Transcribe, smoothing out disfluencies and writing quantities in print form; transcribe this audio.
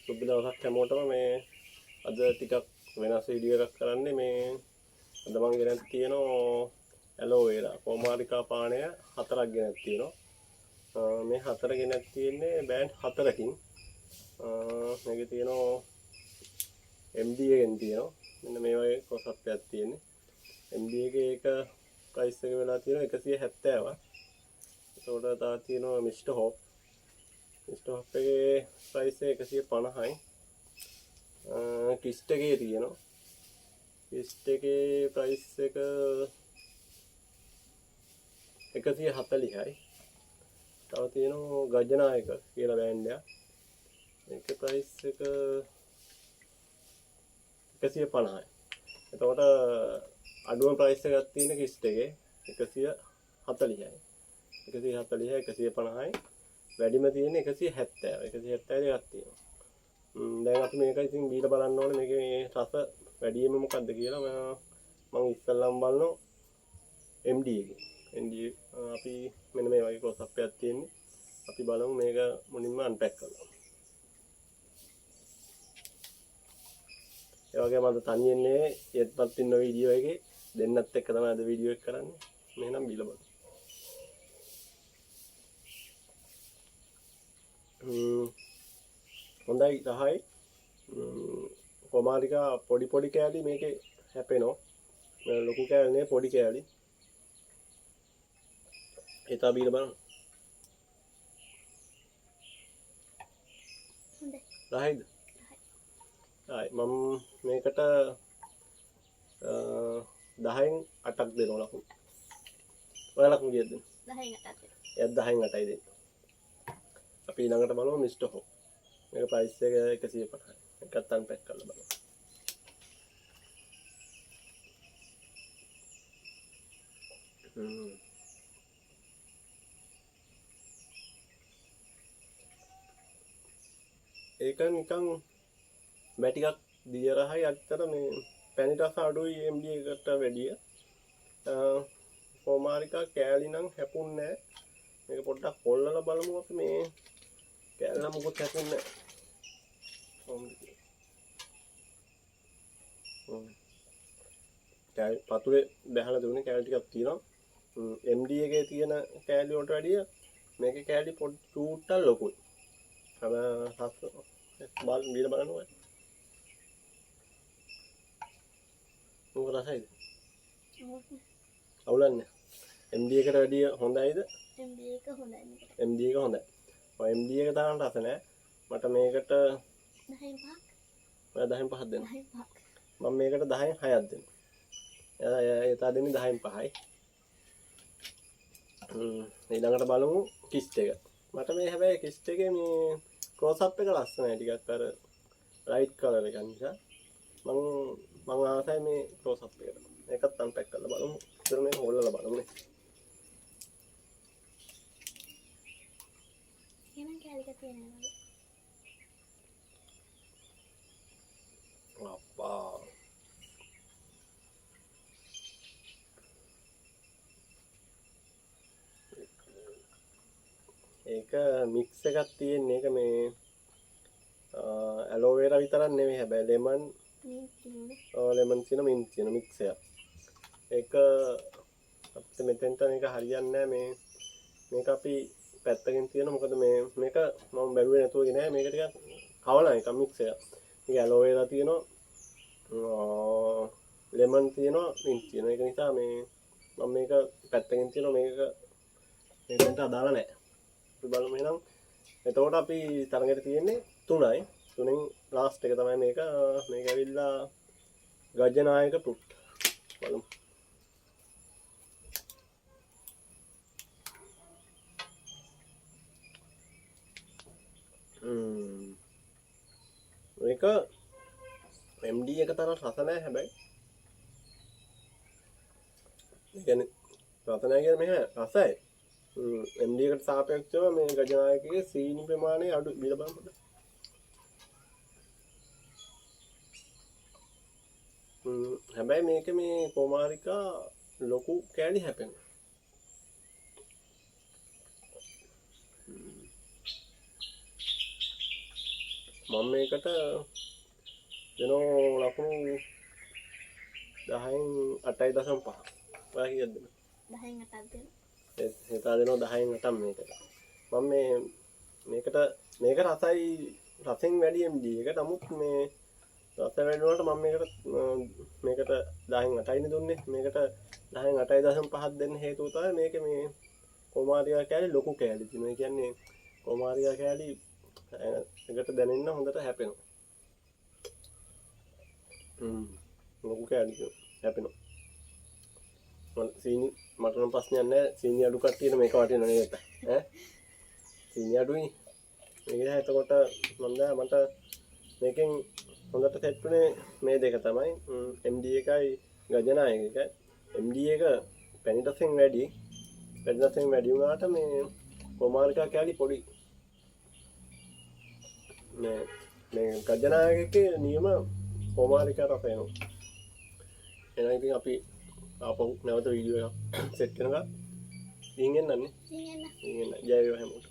සුබ දවසක් හැමෝටම. මේ අද ටිකක් වෙනස් වීඩියෝ එකක් කරන්නේ. මේ අද මම ගෙනත් තියෙනවා ඇලෝවෙරා කොමාරිකා පානය 4ක් ගෙනත් තියෙනවා. මේ 4 ගෙනත් තියෙන්නේ බෑන්ඩ් 4කින්. මේකේ තියෙනවා MD එකෙන් තියෙනවා. මෙන්න මේ වගේ කොසප් එකක් තියෙන්නේ. MD එකේ එක ප්‍රයිස් එක වෙලා තියෙනවා 170ක්. ඒකට තව තියෙනවා මිස්ටර් හොප්. මිස්ටර් හොප් එකේ ප්‍රයිස් එක 150යි. කිස්ට් එකේ තියෙනවා. කිස්ට් එකේ ප්‍රයිස් එක 140යි. තව තියෙනවා ගජනායක කියලා බෑන්ඩ් එකක්. මේකේ ප්‍රයිස් එක 150යි. එතකොට අඩුම ප්‍රයිස් එකක් තියෙන කිස්ට් එකේ 140යි. 140යි 150යි. වැඩිම තියෙන 170. 170 එකක් තියෙනවා. දැන් අපි මේක ඉතින් බීලා බලන්න ඕනේ මේකේ මේ රස වැඩිම මොකක්ද කියලා. මම ඉස්සල්ලාම බලනවා MD එකේ. MD අපි මෙන්න මේ වගේ ක්ලෝස් අප් එකක් තියෙන්නේ. අපි බලමු මේක මුලින්ම අන්පැක් කරලා. ඒ වගේම අද තනියෙන් නෙවෙයි යෙත්පත් ඉන්න වීඩියෝ එකේ දෙන්නත් එක්ක තමයි අද වීඩියෝ එක කරන්නේ. මෙහෙනම් බීලා බලමු. හොඳයි 10යි. කොමාරිකා පොඩි කෑලි මේකේ හැපෙනවා. ලොකු කෑලි නේ පොඩි කෑලි. ඒත බීලා බලන්න. හොඳයි. 10යිද? 10යි. මම මේකට 10න් 8ක් දෙනවා ලකුණු. ඔයාලා ලකුණු කීයද දෙන්නේ? 10න් 8ක් දෙනවා. එයාත් 10න් 8යි දෙන්නේ. අපි ඊළඟට බලමු මිස්ටර් හොප්. මේක ප්‍රයිස් එක 150යි. එකත් අන්පැක් කරලා බලමු. ඒක නිකන් මැ ටිකක් දිය රහයි අත්තර මේ පැණි රස අඩුයි MD එකට වැඩිය. කොමාරිකා කෑලි නම් හැපුන්නේ නැහැ. මේක පොඩ්ඩක් හොල්ලලා බලමු අපි මේ කෑල්ල මොකොත් හැපුන්නේ නැහැ. පතුලේ බැහැලා දුන්නේ කෑලි ටිකක් තියෙනවා. MD එකේ තියෙන කෑලි වලට වැඩිය මේකේ කෑලි පොඩ් චූට්ටක් ලොකුයි. අර හස් බාල් බීලා බලන්න ඕනේ. මොකද රසයිද? අවුලන්නේ. MD එකට වැඩිය හොඳයිද? MD එක හොඳයි. MD එක හොඳයි. ඔය MD එක තරම් රස නැහැ. මට මේකට 10න් 5ක්. ඔය 10න් 5ක් දෙන්න. 10න් 5ක්. මම මේකට 10න් 6ක් දෙන්න. එයා දෙන්නේ 10න් 5යි. ඊළඟට බලමු කිස්ට් එක. මට මේ හැබැයි කිස්ට් එකේ මේ ක්ලෝස් අප් එක ලස්සනයි ටිකක් අර ලයිට් කලර් එක නිසා. මම ආසයි මේ ක්ලෝස් අප් එකට. මේකත් අන්පැක් කරලා බලමු. ඉතින් මේක හොල්ලලා බලමු නේ. එහෙනම් කැලික තියෙනවා වගේ. අප්පා. ඒක මික්ස් එකක් තියෙන එක මේ ඇලෝවෙරා විතරක් නෙමෙයි හැබැයි ලෙමන් ලෙමන් තියෙන මින්ට් තියෙන මික්ස් එකක්. ඒක අපිට මෙතෙන්ට මේක හරියන්නේ නැහැ මේක අපි පැත්තකින් තියෙන මොකද මේක මම බැලුවේ නැතුව ගේ නෑ මේක ටිකක් කවලා එක මික්ස් එකක්. මේක ඇලෝවෙරා තියෙනවා ලෙමන් තියෙනවා මින්ට් තියෙනවා. ඒක නිසා මම මේක පැත්තකින් තියෙනවා මේක මෙතෙන්ට අදාළ නැහැ. අපි බලමු එහෙනම්. එතකොට අපි තරගෙට තියෙන්නේ 3යි. 3න් ලාස්ට් එක තමයි මේක ඇවිල්ලා ගජනායක ෆෘට්. බලමු. මේක MD එක තරම් රස නැහැ හැබැයි. ඒ කියන්නේ රස නැහැ කියන්නේ මේක රසයි. MD එකට සාපේක්ෂව මේ ගජනායකයේ සීනි ප්‍රමාණය අඩු බීලා බලන්න පොඩ්ඩක්. හැබැයි මේක මේ කොමාරිකා ලොකු කෑලි හැපෙනවා. මම මේකට දෙනෝ ලකුණු 10න් 8.5. ඔයා කීයද දෙන්නේ? 10න් 8ක් දෙන්න. හිතා දෙනවා 10න් 8ක් මේකට. මම මේකට රසෙන් වැඩි MD එක. නමුත් මේ රස වැඩි වුණාට මම මේකට 10න් 8යිනේ දුන්නේ. මේකට 10න් 8.5 දෙන්න හේතුව තමයි මේක මේ කොමාරියා කෑලි ලොකු කෑලි තියෙනවා. ඒ කියන්නේ කොමාරියා කෑලි එකට දැනෙන්න හොඳට හැපෙනවා. ලොකු කෑලි හැපෙනවා. සීනි මට නම් ප්‍රශ්නයක් නැහැ. සීනි අඩු කට්ටියට මේක වටිනව නේද? ඈ සීනි අඩුයි. මේක එතකොට මට මේකෙන් හොඳට සෙට් වුණේ මේ දෙක තමයි. MD එකයි ගජනායක එකයි. MD එක පැණිටසෙන් වැඩි. පැණිටසෙන් වැඩි වුණාට මේ කොමාරිකා කෑලි පොඩි. මේ ගජනායක එකේ නියම කොමාරිකා රස එනවා. එහෙනම් ඉතින් අපි ආපහු නැවත වීඩියෝ එකක් සෙට් කරනවා. ඉතින් එන්නන්නේ. ඉතින් එන්න. ජය වේවා හැමෝටම.